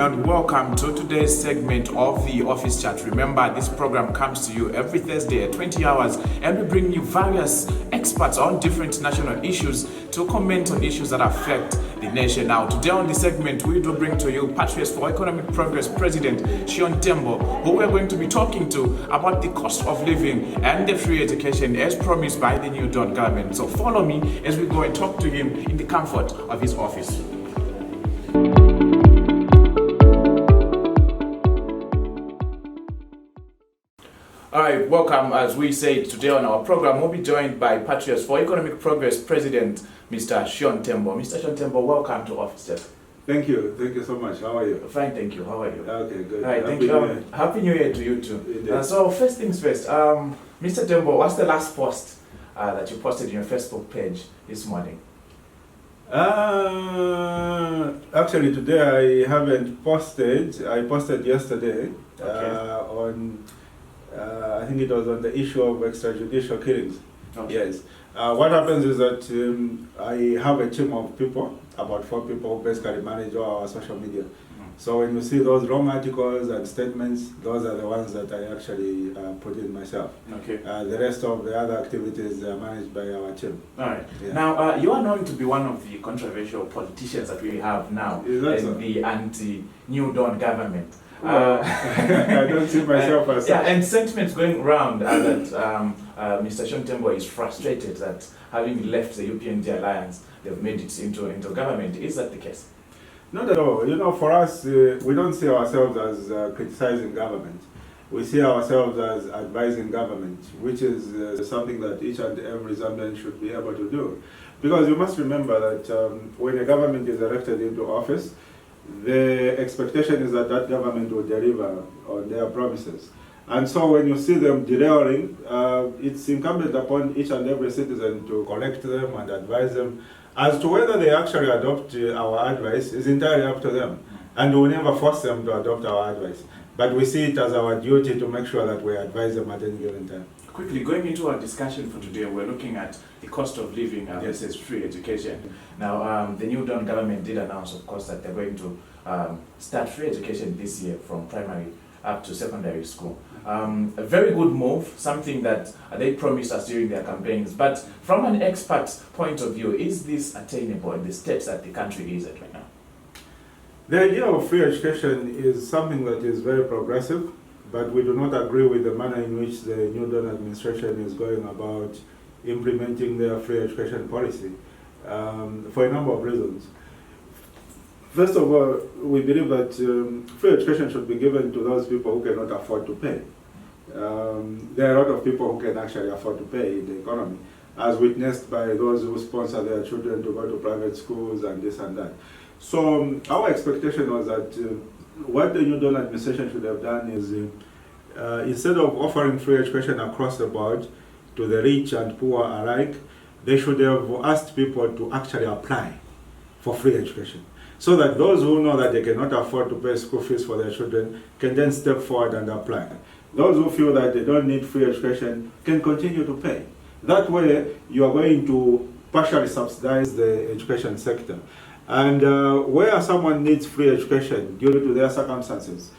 and welcome to today's segment of the Office Chat. Remember, this program comes to you every Thursday at 20 hours, and we bring you various experts on different national issues to comment on issues that affect the nation. Now, today on the segment, we do bring to you Patriots for Economic Progress President Tembo, who we're going to be talking to about the cost of living and the free education as promised by the new Dawn government. So follow me as we go and talk to him in the comfort of his office. All right, welcome. As we said, today on our program, we'll be joined by Patriots for Economic Progress President, Mr. Tembo. Mr. Tembo, welcome to Office Chat. Thank you so much. How are you? Fine, thank you. How are you? Okay, good. All right, thank you. Happy New Year to you too. So first things first, Mr. Tembo, what's the last post that you posted on your Facebook page this morning? Actually, today I haven't posted. I posted yesterday on. I think it was on the issue of extrajudicial killings. Okay. Yes. What happens is that I have a team of people, about 4 people, who basically manage all our social media. So when you see those wrong articles and statements, those are the ones that I actually put in myself. Okay. The rest of the other activities are managed by our team. All right. Yeah. Now, you are known to be one of the controversial politicians that we have now in the anti-New Dawn government. I don't see myself as yeah, and sentiments going around that Mr. Tembo is frustrated that having left the UPND alliance, they've made it into government. Is that the case? Not at all. You know, for us, we don't see ourselves as criticizing government. We see ourselves as advising government, which is something that each and every Zambian should be able to do. Because you must remember that when a government is elected into office, the expectation is that that government will deliver on their promises. And so when you see them derailing, it's incumbent upon each and every citizen to correct them and advise them. As to whether they actually adopt our advice is entirely up to them. And we will never force them to adopt our advice. But we see it as our duty to make sure that we advise them at any given time. Quickly, going into our discussion for today, we're looking at the cost of living versus free education. Now, the new Dawn government did announce, of course, that they're going to start free education this year from primary up to secondary school. A very good move, something that they promised us during their campaigns. But from an expert's point of view, is this attainable in the steps that the country is at right now? The idea of free education is something that is very progressive, but we do not agree with the manner in which the new Dawn administration is going about implementing their free education policy for a number of reasons. First of all, we believe that free education should be given to those people who cannot afford to pay. There are a lot of people who can actually afford to pay in the economy, as witnessed by those who sponsor their children to go to private schools and this and that. So our expectation was that what the new Dawn administration should have done is instead of offering free education across the board to the rich and poor alike, they should have asked people to actually apply for free education, so that those who know that they cannot afford to pay school fees for their children can then step forward and apply. Those who feel that they don't need free education can continue to pay. That way, you are going to partially subsidize the education sector. And where someone needs free education due to their circumstances,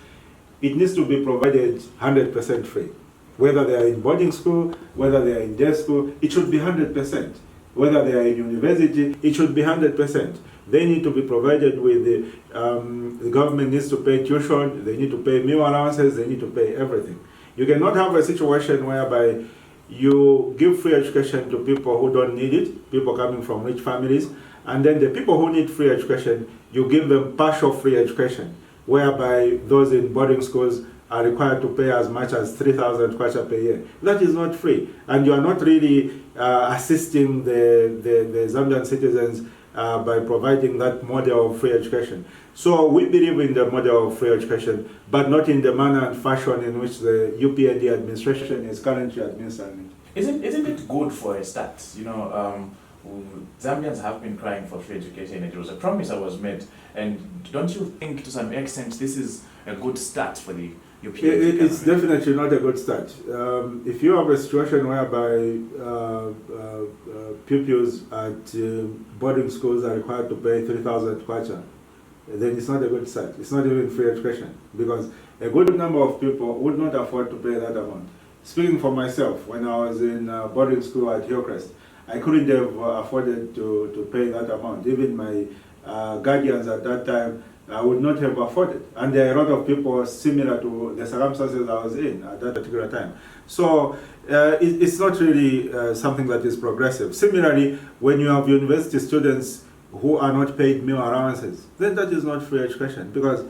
it needs to be provided 100% free. Whether they are in boarding school, whether they are in day school, it should be 100%. Whether they are in university, it should be 100%. They need to be provided with the government needs to pay tuition, they need to pay meal allowances, they need to pay everything. You cannot have a situation whereby you give free education to people who don't need it, people coming from rich families, and then the people who need free education, you give them partial free education, whereby those in boarding schools are required to pay as much as 3,000 kwacha per year. That is not free, and you are not really assisting the Zambian citizens by providing that model of free education. So we believe in the model of free education, but not in the manner and fashion in which the UPND administration is currently administering it. Isn't it good for a start? You know, Zambians have been crying for free education. It was a promise that was made, and don't you think to some extent this is a good start for the UPND? It's definitely not a good start. If you have a situation whereby pupils at boarding schools are required to pay 3,000 kwacha then it's not a good start. It's not even free education, because a good number of people would not afford to pay that amount. Speaking for myself, when I was in boarding school at Hillcrest, I couldn't have afforded to pay that amount. Even my guardians at that time would not have afforded. And there are a lot of people similar to the circumstances I was in at that particular time. So it's not really something that is progressive. Similarly, when you have university students who are not paid meal allowances, then that is not free education, because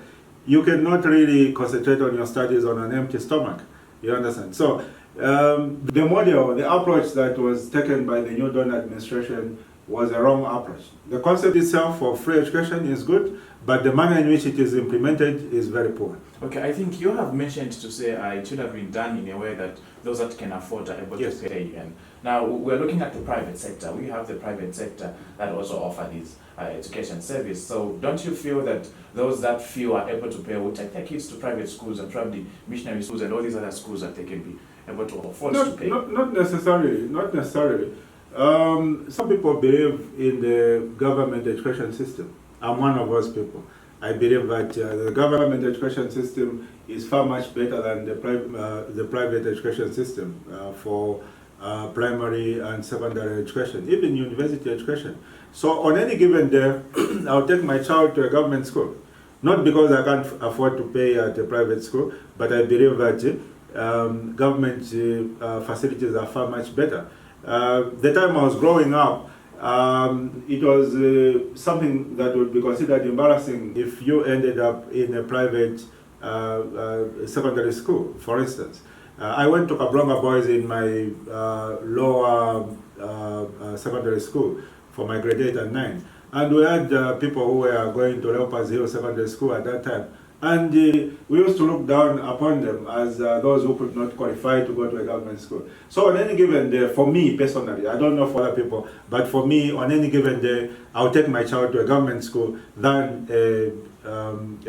you cannot really concentrate on your studies on an empty stomach. You understand? So the model, the approach that was taken by the New Dawn administration was a wrong approach. The concept itself of free education is good, but the manner in which it is implemented is very poor. Okay, I think you have mentioned to say it should have been done in a way that those that can afford are able to pay. And now we're looking at the private sector. We have the private sector that also offer this education service. So don't you feel that those that few are able to pay will take their kids to private schools and probably missionary schools and all these other schools that they can be able to afford to pay? Not necessarily. Not necessarily. Some people believe in the government education system. I'm one of those people. I believe that the government education system is far much better than the private education system for primary and secondary education, even university education. So on any given day, I'll take my child to a government school. Not because I can't afford to pay at a private school, but I believe that government facilities are far much better. The time I was growing up, it was something that would be considered embarrassing if you ended up in a private secondary school, for instance. I went to Kablonga Boys in my lower secondary school for my grade 8 and 9. And we had people who were going to Leopards Hill Secondary School at that time. And we used to look down upon them as those who could not qualify to go to a government school. So on any given day, for me personally, I don't know for other people, but for me, on any given day, I'll take my child to a government school than a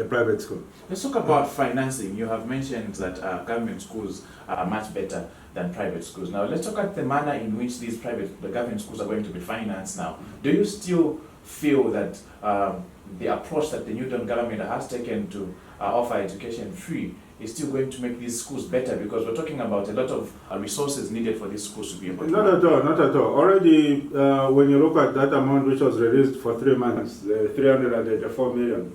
private school. Let's talk about financing. You have mentioned that government schools are much better than private schools. Now let's talk at the manner in which the government schools are going to be financed now. Do you still feel that the approach that the New Dawn government has taken to offer education free is still going to make these schools better? Because we're talking about a lot of resources needed for these schools to be able to... Not at all, not at all. Already, when you look at that amount which was released for 3 months, the 384 million,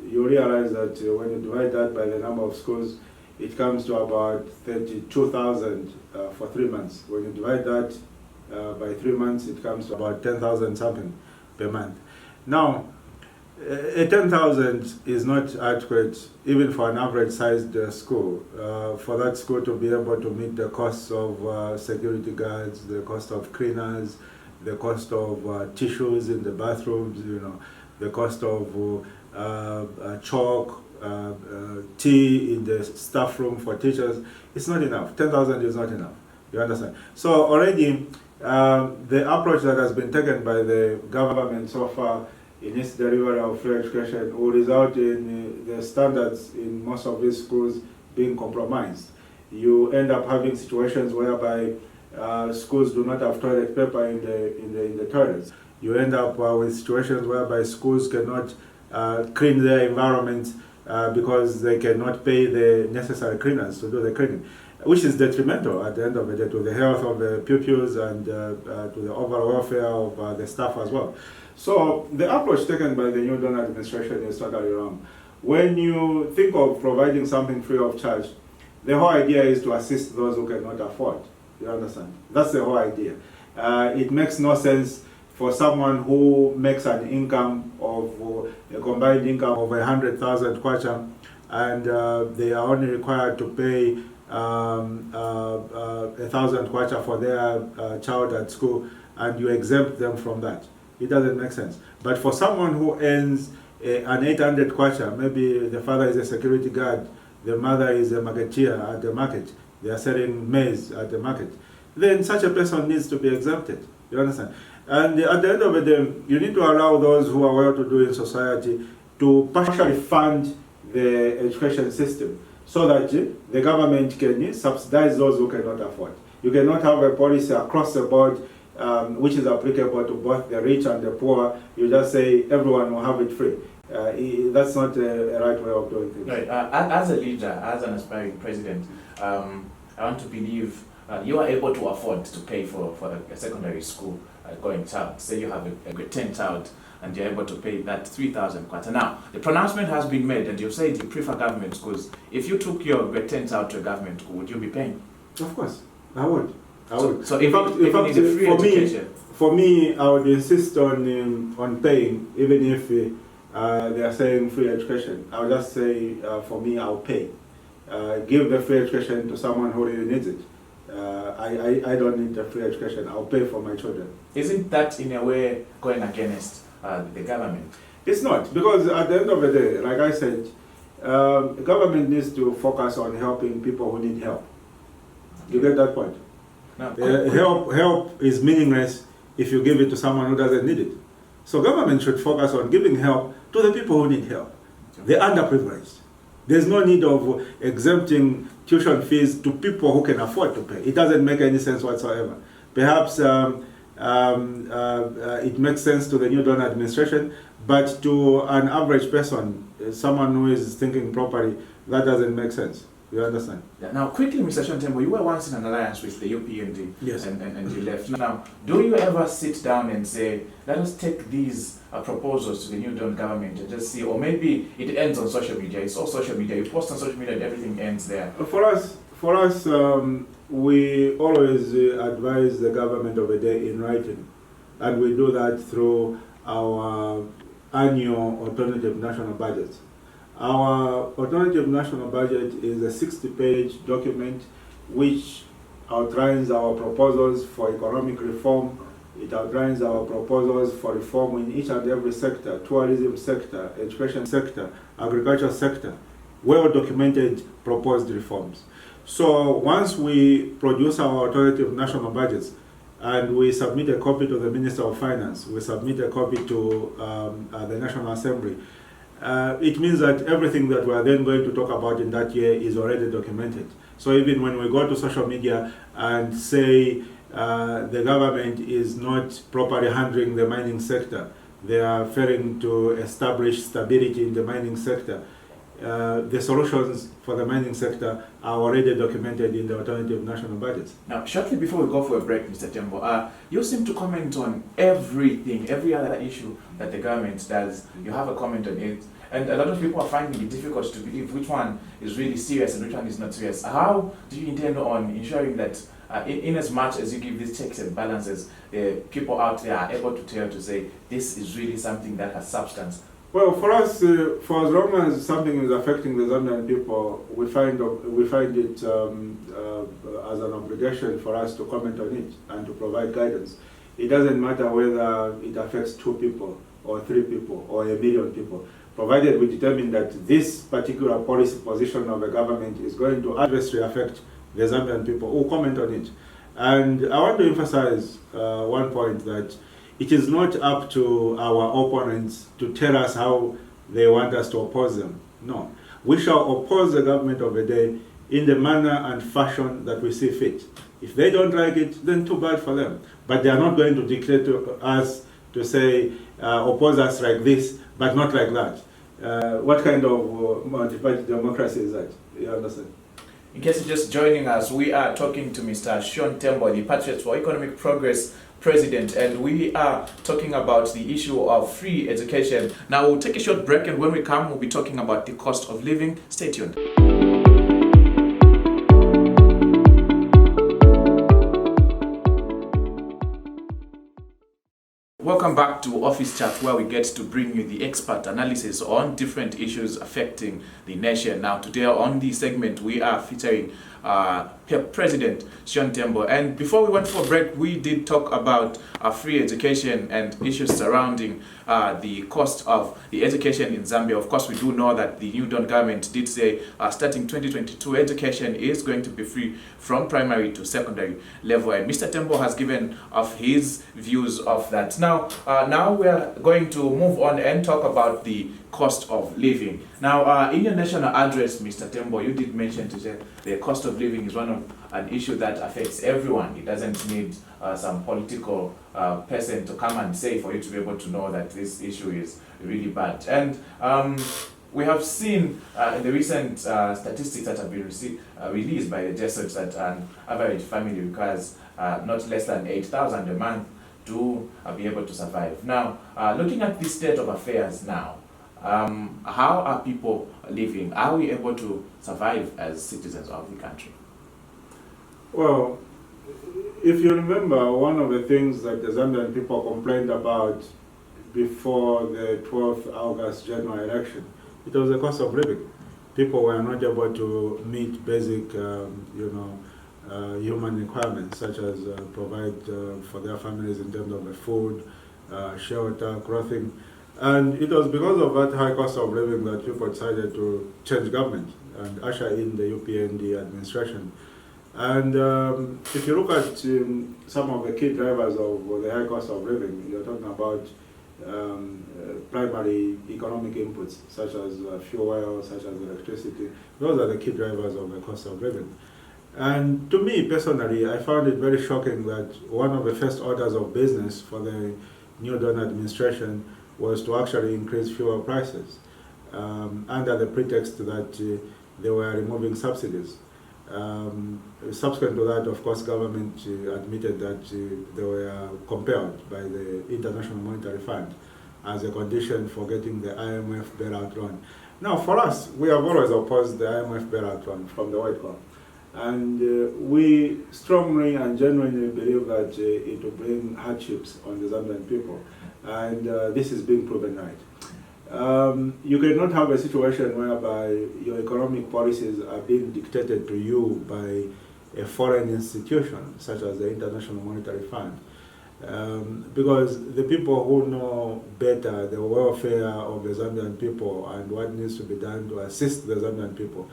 you realize that when you divide that by the number of schools, it comes to about 32,000 for 3 months. When you divide that by 3 months, it comes to about 10,000 something per month. Now, 10,000 is not adequate even for an average-sized school. For that school to be able to meet the costs of security guards, the cost of cleaners, the cost of tissues in the bathrooms, the cost of chalk, tea in the staff room for teachers, it's not enough. 10,000 is not enough. You understand? So already, the approach that has been taken by the government so far in its delivery of free education will result in the standards in most of these schools being compromised. You end up having situations whereby schools do not have toilet paper in the toilets. You end up with situations whereby schools cannot clean their environment because they cannot pay the necessary cleaners to do the cleaning, which is detrimental at the end of the day to the health of the pupils and to the overall welfare of the staff as well. So the approach taken by the New Dawn administration is totally wrong. When you think of providing something free of charge, the whole idea is to assist those who cannot afford. You understand? That's the whole idea. It makes no sense for someone who makes an income of a combined income of 100,000 kwacha, and they are only required to pay 1,000 kwacha for their child at school, and you exempt them from that. It doesn't make sense. But for someone who earns an 800 kwacha, maybe the father is a security guard, the mother is a marketeer at the market, they are selling maize at the market, then such a person needs to be exempted. You understand? And at the end of the day, you need to allow those who are well-to-do in society to partially fund the education system so that the government can subsidize those who cannot afford. You cannot have a policy across the board which is applicable to both the rich and the poor. You just say everyone will have it free. That's not a right way of doing things. Right. As a leader, as an aspiring president, I want to believe you are able to afford to pay for a secondary school going child. Say you have a grade 10 child and you're able to pay that 3,000 kwacha. Now, the pronouncement has been made and you said you prefer government schools. If you took your grade 10 child to a government school, would you be paying? Of course, I would. So in fact, free education. For me, I would insist on paying, even if they are saying free education. I would just say, for me, I'll pay. Give the free education to someone who really needs it. I don't need the free education. I'll pay for my children. Isn't that in a way going against the government? It's not, because at the end of the day, like I said, the government needs to focus on helping people who need help. You get that point? No. Help is meaningless if you give it to someone who doesn't need it. So government should focus on giving help to the people who need help, the underprivileged. There's no need of exempting tuition fees to people who can afford to pay. It doesn't make any sense whatsoever. Perhaps it makes sense to the new donor administration, but to an average person, someone who is thinking properly, that doesn't make sense. You understand? Yeah. Now, quickly, Mr. Tembo, you were once in an alliance with the UPND, yes, and you left. Now, do you ever sit down and say, let us take these proposals to the new Don government and just see, or maybe it ends on social media? It's all social media. You post on social media and everything ends there. For us, we always advise the government of a day in writing, and we do that through our annual alternative national budgets. Our alternative national budget is a 60-page document which outlines our proposals for economic reform. It outlines our proposals for reform in each and every sector: tourism sector, education sector, agriculture sector, well-documented proposed reforms. So once we produce our alternative national budgets and we submit a copy to the Minister of Finance, we submit a copy to the National Assembly, it means that everything that we are then going to talk about in that year is already documented. So even when we go to social media and say the government is not properly handling the mining sector, they are failing to establish stability in the mining sector, the solutions for the mining sector are already documented in the alternative national budgets. Now, shortly before we go for a break, Mr. Tembo, you seem to comment on everything, every other issue that the government does. You have a comment on it. And a lot of people are finding it difficult to believe which one is really serious and which one is not serious. How do you intend on ensuring that, in as much as you give these checks and balances, people out there are able to tell, to say, this is really something that has substance? Well, for us, for as long as something is affecting the Zambian people, we find it as an obligation for us to comment on it and to provide guidance. It doesn't matter whether it affects 2 people or 3 people or 1 million people, provided we determine that this particular policy position of the government is going to adversely affect the Zambian people, we'll comment on it. And I want to emphasize one point, that it is not up to our opponents to tell us how they want us to oppose them. No. We shall oppose the government of the day in the manner and fashion that we see fit. If they don't like it, then too bad for them. But they are not going to dictate to us to say, oppose us like this, but not like that. What kind of multi-party democracy is that? You understand? In case you're just joining us, we are talking to Mr. Tembo, the Patriots for Economic Progress President, and we are talking about the issue of free education. Now we'll take a short break, and when we come, we'll be talking about the cost of living. Stay tuned. Welcome back to Office Chat, where we get to bring you the expert analysis on different issues affecting the nation. Now today on the segment, we are featuring President Tembo. And before we went for a break, we did talk about free education and issues surrounding the cost of the education in Zambia. Of course, we do know that the new Don government did say starting 2022, education is going to be free from primary to secondary level. And Mr. Tembo has given of his views of that. Now we are going to move on and talk about the cost of living. Now, in your national address, Mr. Tembo, you did mention to say the cost of living is an issue that affects everyone. It doesn't need some political person to come and say for you to be able to know that this issue is really bad. And we have seen in the recent statistics that have been released by the JSOT that an average family requires not less than 8,000 a month to be able to survive. Now, looking at the state of affairs now, how are people living? Are we able to survive as citizens of the country? Well, if you remember, one of the things that the Zambian people complained about before the 12th August general election, it was the cost of living. People were not able to meet basic, human requirements, such as provide for their families in terms of food, shelter, clothing. And it was because of that high cost of living that people decided to change government and usher in the UPND administration. And if you look at some of the key drivers of the high cost of living, you're talking about primary economic inputs, such as fuel, such as electricity. Those are the key drivers of the cost of living. And to me personally, I found it very shocking that one of the first orders of business for the new Dawn administration was to actually increase fuel prices under the pretext that they were removing subsidies. Subsequent to that, of course, government admitted that they were compelled by the International Monetary Fund as a condition for getting the IMF bailout loan. Now, for us, we have always opposed the IMF bailout loan from the White Corps. And we strongly and genuinely believe that it will bring hardships on the Zambian people. And this is being proven right. You cannot have a situation whereby your economic policies are being dictated to you by a foreign institution, such as the International Monetary Fund. Because the people who know better the welfare of the Zambian people and what needs to be done to assist the Zambian people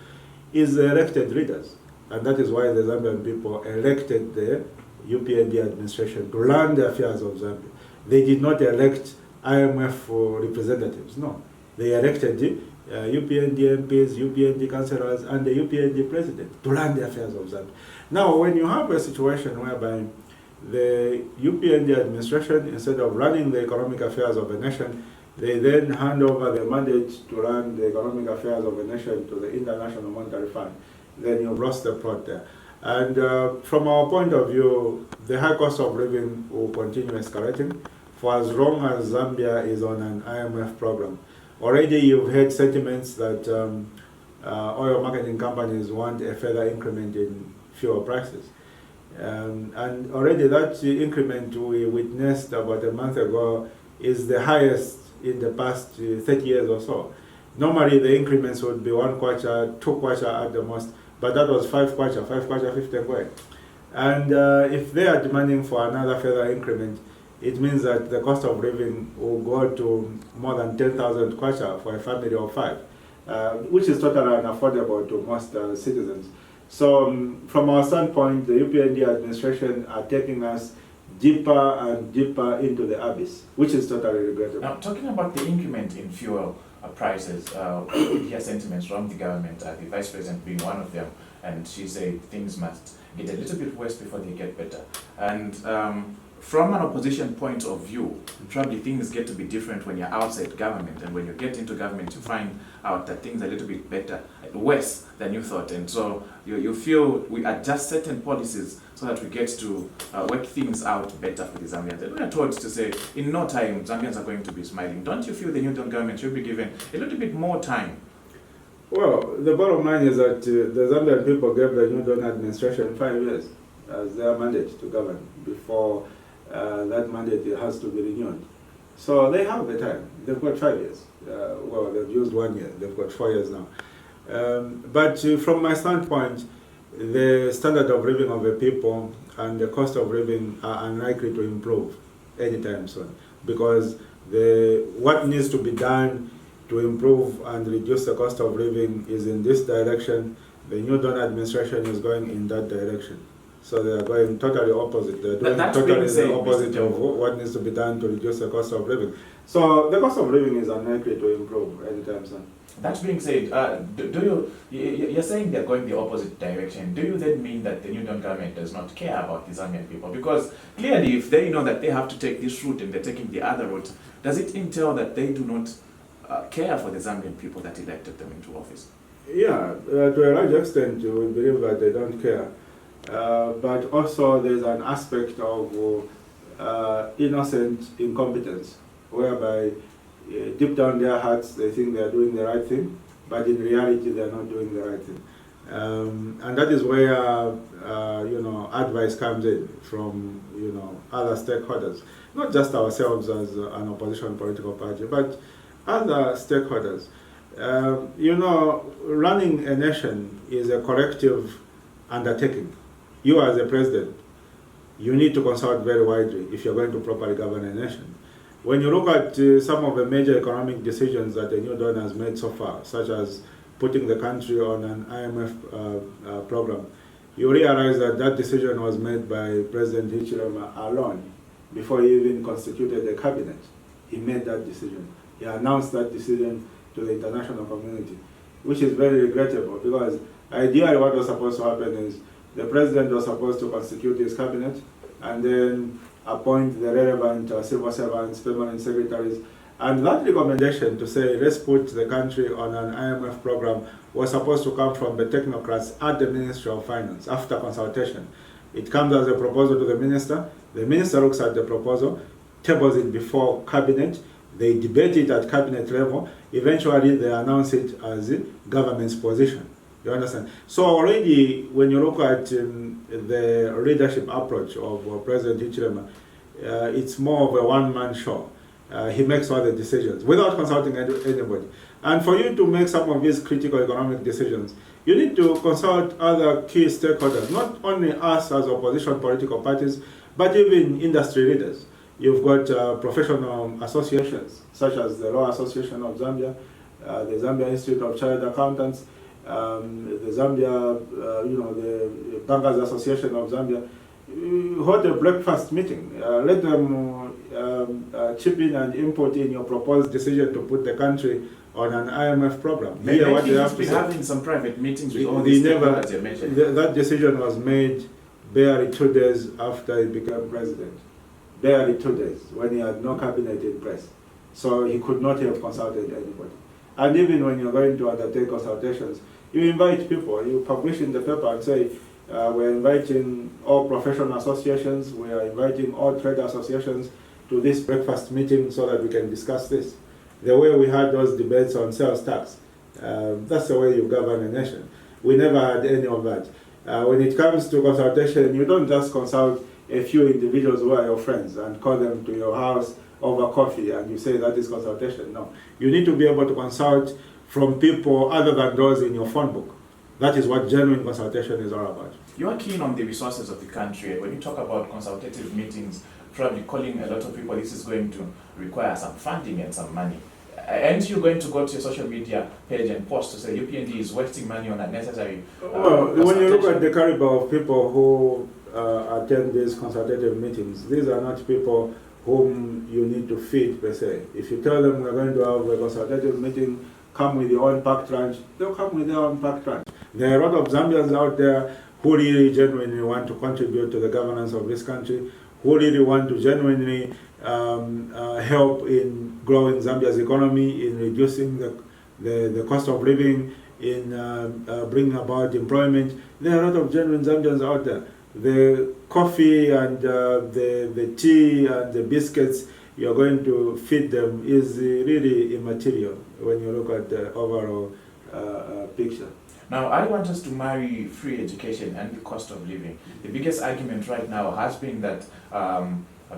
is the elected leaders. And that is why the Zambian people elected the UPND administration to run the affairs of Zambia. They did not elect IMF representatives, no. They elected the UPND MPs, UPND councillors, and the UPND president to run the affairs of Zambia. Now, when you have a situation whereby the UPND administration, instead of running the economic affairs of a nation, they then hand over the mandate to run the economic affairs of a nation to the International Monetary Fund, then you've lost the plot there. And from our point of view, the high cost of living will continue escalating for as long as Zambia is on an IMF program. Already you've heard sentiments that oil marketing companies want a further increment in fuel prices. And already that increment we witnessed about a month ago is the highest in the past 30 years or so. Normally the increments would be 1 kwacha, 2 kwacha at the most, but that was 5 kwacha, 50 kwacha. And if they are demanding for another further increment, it means that the cost of living will go to more than 10,000 kwacha for a family of 5, which is totally unaffordable to most citizens. So from our standpoint, the UPND administration are taking us deeper and deeper into the abyss, which is totally regrettable. Now, talking about the increment in fuel prices, we did hear sentiments from the government, the Vice President being one of them, and she said things must get a little bit worse before they get better. And from an opposition point of view, probably things get to be different when you're outside government, and when you get into government, you find out that things are a little bit better, worse than you thought. And so you feel we adjust certain policies so that we get to work things out better for the Zambians. And we are told to say, in no time, Zambians are going to be smiling. Don't you feel the new government should be given a little bit more time? Well, the bottom line is that the Zambian people gave the new Dawn administration 5 years as their mandate to govern before that mandate has to be renewed. So they have the time. They've got 5 years. Well, they've used 1 year. They've got 4 years now. But from my standpoint, the standard of living of the people and the cost of living are unlikely to improve anytime soon, because what needs to be done to improve and reduce the cost of living is in this direction. The new Dawn administration is going in that direction. So they are going totally opposite. They're doing totally the opposite of what needs to be done to reduce the cost of living. So the cost of living is unlikely to improve anytime soon. That being said, you're saying they're going the opposite direction. Do you then mean that the New Dawn government does not care about the Zambian people? Because clearly, if they know that they have to take this route and they're taking the other route, does it entail that they do not care for the Zambian people that elected them into office? Yeah, to a large extent, we believe that they don't care. But also, there's an aspect of innocent incompetence, whereby deep down their hearts, they think they are doing the right thing, but in reality, they are not doing the right thing. And that is where advice comes in from other stakeholders, not just ourselves as an opposition political party, but other stakeholders. Running a nation is a collective undertaking. You as a president, you need to consult very widely if you're going to properly govern a nation. When you look at some of the major economic decisions that the New Dawn has made so far, such as putting the country on an IMF program, you realize that that decision was made by President Hichilema alone before he even constituted the cabinet. He made that decision. He announced that decision to the international community, which is very regrettable because ideally what was supposed to happen is the president was supposed to constitute his cabinet and then appoint the relevant civil servants, permanent secretaries, and that recommendation to say let's put the country on an IMF program was supposed to come from the technocrats at the Ministry of Finance after consultation. It comes as a proposal to the minister looks at the proposal, tables it before cabinet, they debate it at cabinet level, eventually they announce it as the government's position. You understand? So already, when you look at the leadership approach of President Hichilema, it's more of a one-man show. He makes all the decisions without consulting anybody. And for you to make some of these critical economic decisions, you need to consult other key stakeholders, not only us as opposition political parties, but even industry leaders. You've got professional associations, such as the Law Association of Zambia, the Zambia Institute of Chartered Accountants, the Zambia, the Bankers Association of Zambia. Hold a breakfast meeting. Let them chip in and input in your proposed decision to put the country on an IMF program. Maybe he's been having some private meetings with all these stakeholders you mentioned. That decision was made barely 2 days after he became president. Barely 2 days, when he had no cabinet in place. So he could not have consulted anybody. And even when you're going to undertake consultations, you invite people, you publish in the paper and say, we're inviting all professional associations, we are inviting all trade associations to this breakfast meeting so that we can discuss this. The way we had those debates on sales tax, that's the way you govern a nation. We never had any of that. When it comes to consultation, you don't just consult a few individuals who are your friends and call them to your house over coffee and you say that is consultation. No. You need to be able to consult from people other than those in your phone book. That is what genuine consultation is all about. You are keen on the resources of the country. When you talk about consultative meetings, probably calling a lot of people, this is going to require some funding and some money. Aren't you going to go to your social media page and post to say UPND is wasting money on unnecessary Well, when you look at the caliber of people who attend these consultative meetings, these are not people whom you need to feed per se. If you tell them we're going to have a consultative meeting, come with your own packed lunch, they'll come with their own packed lunch. There are a lot of Zambians out there who really genuinely want to contribute to the governance of this country, who really want to genuinely help in growing Zambia's economy, in reducing the cost of living, in bringing about employment. There are a lot of genuine Zambians out there. The coffee and the tea and the biscuits you're going to feed them is really immaterial when you look at the overall picture. Now, I want us to marry free education and the cost of living. The biggest argument right now has been that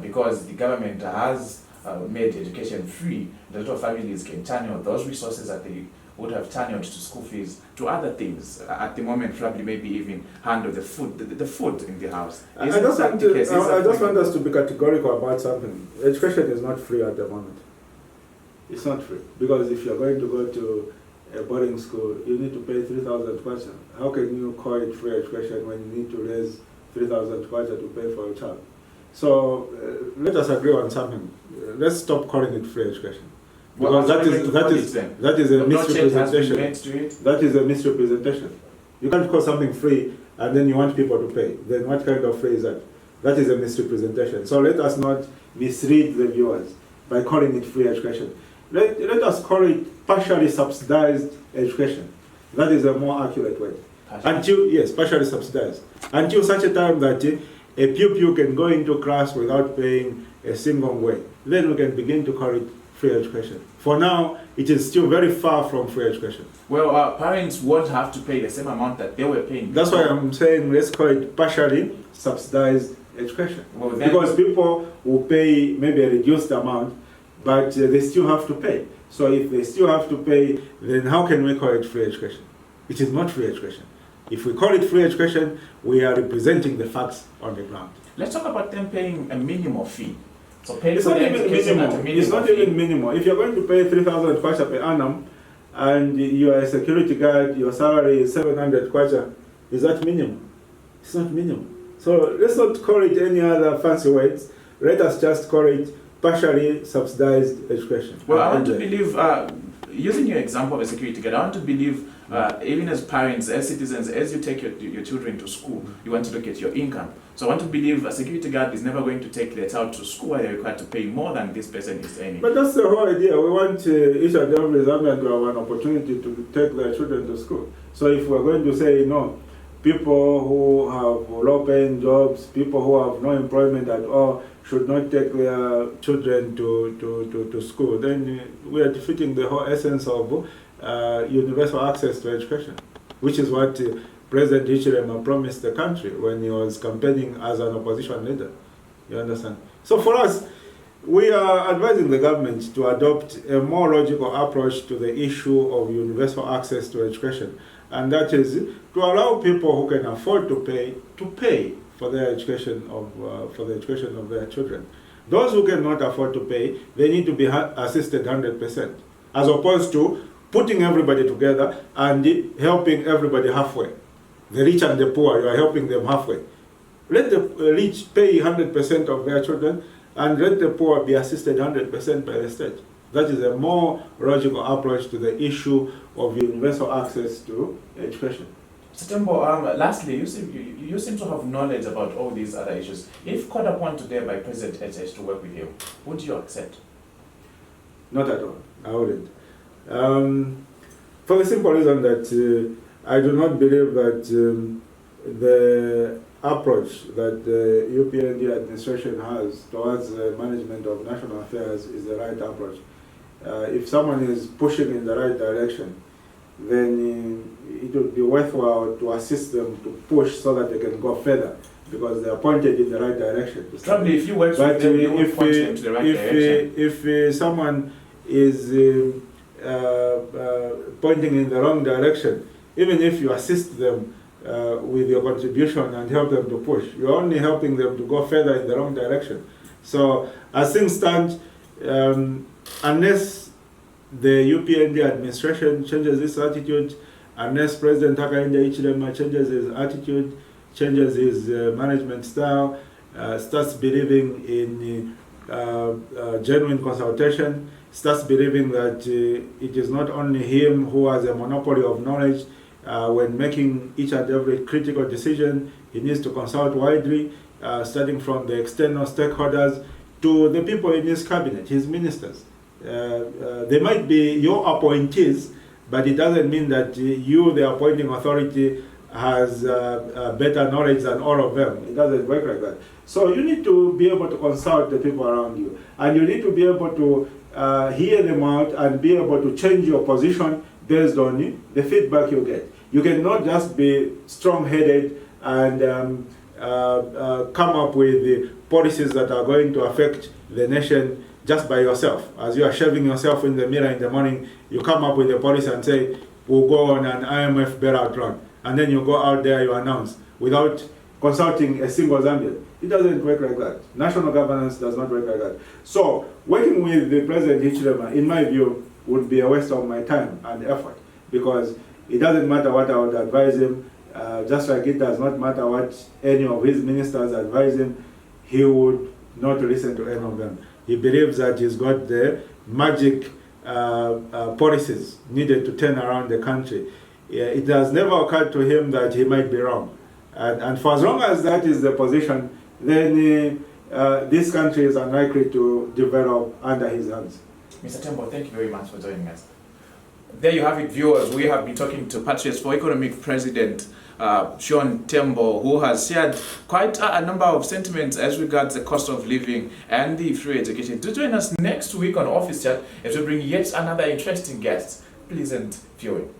because the government has made education free, a lot of families can channel those resources that they would have channeled to school fees to other things. At the moment, probably maybe even handle the food in the house. I just want us to be categorical about something. Education is not free at the moment. It's not free. Because if you're going to go to a boarding school, you need to pay 3,000 kwacha. How can you call it free education when you need to raise 3,000 kwacha to pay for a child? So let us agree on something. Let's stop calling it free education. Because that is a No change has been made misrepresentation. to it. That is a misrepresentation. You can't call something free and then you want people to pay. Then what kind of free is that? That is a misrepresentation. So let us not misread the viewers by calling it free education. Let us call it partially subsidized education. That is a more accurate word. Partially subsidized. Until such a time that a pupil can go into class without paying a single way. Then we can begin to call it free education. For now, it is still very far from free education. Well, parents won't have to pay the same amount that they were paying. That's why I'm saying let's call it partially subsidized education. Well, then, because people will pay maybe a reduced amount, but they still have to pay. So if they still have to pay, then how can we call it free education? It is not free education. If we call it free education, we are representing the facts on the ground. Let's talk about them paying a minimum fee. So paying It's for not the even education at a minimum. minimum It's not fee. even minimum. If you're going to pay 3,000 kwacha per annum, and you are a security guard, your salary is 700 kwacha, is that minimum? It's not minimum. So let's not call it any other fancy words. Let us just call it partially subsidized education. Well, I want to believe, using your example of a security guard, I want to believe, even as parents, as citizens, as you take your children to school, you want to look at your income. So I want to believe a security guard is never going to take their child to school where they're required to pay more than this person is earning. But that's the whole idea. We want each and every Zambian to have an opportunity to take their children to school. So if we're going to say, no, people who have low-paying jobs, people who have no employment at all, should not take their children to school, then we are defeating the whole essence of universal access to education, which is what President Hichilema promised the country when he was campaigning as an opposition leader. You understand? So for us, we are advising the government to adopt a more logical approach to the issue of universal access to education, and that is to allow people who can afford to pay for their education for the education of their children. Those who cannot afford to pay, they need to be assisted 100%, as opposed to putting everybody together and helping everybody halfway. The rich and the poor, you are helping them halfway. Let the rich pay 100% of their children, and let the poor be assisted 100% by the state. That is a more logical approach to the issue of universal access to education. So Tembo, lastly, you seem to have knowledge about all these other issues. If called upon today by President HH to work with you, would you accept? Not at all. I wouldn't. For the simple reason that I do not believe that the approach that the UPND administration has towards the management of national affairs is the right approach. If someone is pushing in the right direction, then it would be worthwhile to assist them to push so that they can go further, because they are pointed in the right direction. Probably if you work with them, you would point them to the right direction. If someone is pointing in the wrong direction, even if you assist them with your contribution and help them to push, you're only helping them to go further in the wrong direction. So as things stand, unless the UPND administration changes its attitude, unless President Hakainde Hichilema changes his attitude, changes his management style, starts believing in genuine consultation, starts believing that it is not only him who has a monopoly of knowledge. When making each and every critical decision, he needs to consult widely, starting from the external stakeholders to the people in his cabinet, his ministers. They might be your appointees, but it doesn't mean that you, the appointing authority, has better knowledge than all of them. It doesn't work like that. So you need to be able to consult the people around you, and you need to be able to hear them out and be able to change your position based on the feedback you get. You cannot just be strong-headed and come up with the policies that are going to affect the nation just by yourself. As you are shaving yourself in the mirror in the morning, you come up with a policy and say, we'll go on an IMF bailout run. And then you go out there, you announce, without consulting a single Zambian. It doesn't work like that. National governance does not work like that. So, working with the President Hichilema, in my view, would be a waste of my time and effort, because it doesn't matter what I would advise him, just like it does not matter what any of his ministers advise him, he would not listen to any of them. He believes that he's got the magic policies needed to turn around the country. It has never occurred to him that he might be wrong. And for as long as that is the position, then this country is unlikely to develop under his hands. Mr. Tembo, thank you very much for joining us. There you have it, viewers. We have been talking to Patriots for Economic President Sean Tembo, who has shared quite a number of sentiments as regards the cost of living and the free education. Do join us next week on Office Chat as we bring yet another interesting guest. Pleasant viewing.